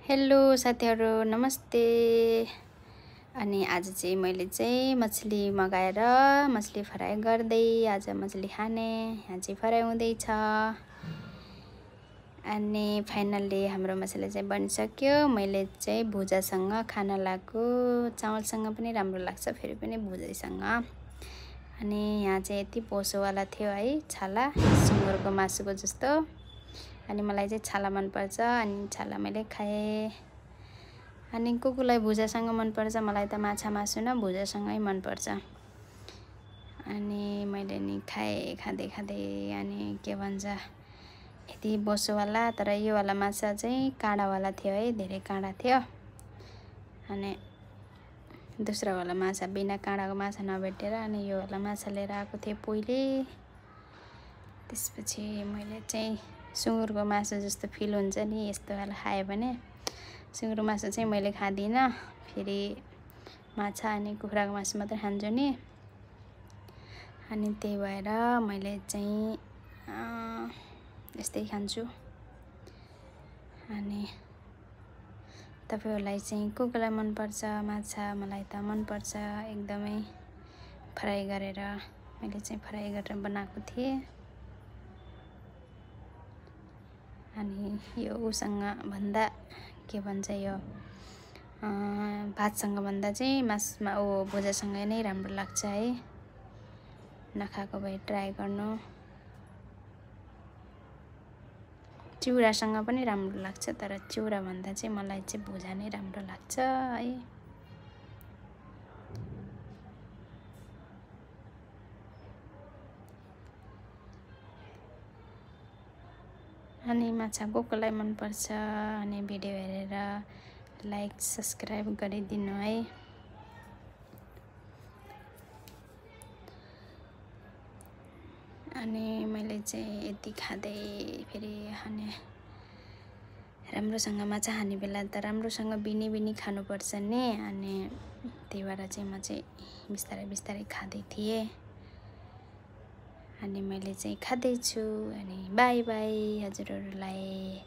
Hello साथीहरु नमस्ते। अनि आज चाहिँ मैले चाहिँ मछली मगाएर मछली फ्राई गर्दै आज मछली खाने। यहाँ चाहिँ फ्राई हुँदैछ अनि फाइनल्ली हाम्रो मछली चाहिँ बनिसक्यो। मैले चाहिँ भुजासँग खान लाग्यो, चामलसँग पनि राम्रो लाग्छ, फेरि पनि भुजासँग। अनि यहाँ चाहिँ यति पोसोवाला थियो है, छाला सुँगुरको मासुको जस्तो। अनि मलाई चाहिँ छाला मन पर्छ अनि छाला मैले खाएँ। अनि कुकुरलाई भुजासँग मन पर्छ, मलाई त माछा मासु न भुजासँगै मन पर्छ। अनि मैले नि खाएँ खाँदै अनि के भन्छ यति बोसोवाला, तर यो वाला माछा चाहिँ काँडावाला थियो है, धेरै काँडा थियो। अनि दूसरा वाला माछा बिना काँडाको माछा नभेटेर अनि यो वाला माछा लिएर आएको थिएँ पहिले। त्यसपछि मैले चाहिँ सुँगुरको मासु जस्तो फिल हुन्छ नि यस्तो वाला खायो भने। सुँगुरको मासु चाहिँ मैले खादिनँ, फेरि माछा अनि कुखुराको मासु मात्रै खान्छु नि। अनि त्यही भएर मैले चाहिँ यस्तै खान्छु। अनि तपाईहरुलाई चाहिँ कुकुरलाई मन पर्छ माछा, मलाई त मन पर्छ एकदमै। फ्राई गरेर मैले चाहिँ फ्राई गरेर बनाएको थिएँ। अनि यो उसँग भन्दा के भन्छ यो भातसँग भन्दा चाहिँ मासुमा भुजासँग नै राम्रो लाग्छ है। नखाएको भए ट्राई गर्नु। चिउरासँग पनि राम्रो लाग्छ, तर चिउरा भन्दा चाहिँ मलाई चाहिँ भुजा नै राम्रो लाग्छ है। अनि माछा कोकोलाई मन पर्छ अनि भिडियो हेरेर लाइक सब्स्क्राइब गरिदिनु है। अनि मैले चाहिँ यति खाँदै फेरि खाने राम्रोसँग माछा खाने बेला त राम्रोसँग बिनी खानुपर्छ नि। अनि त्यही भएर चाहिँ म चाहिँ बिस्तारै खाँदै थिएँ। अनि मैले चाहिँ खाँदैछु। अनि बाई बाई हजुरहरूलाई।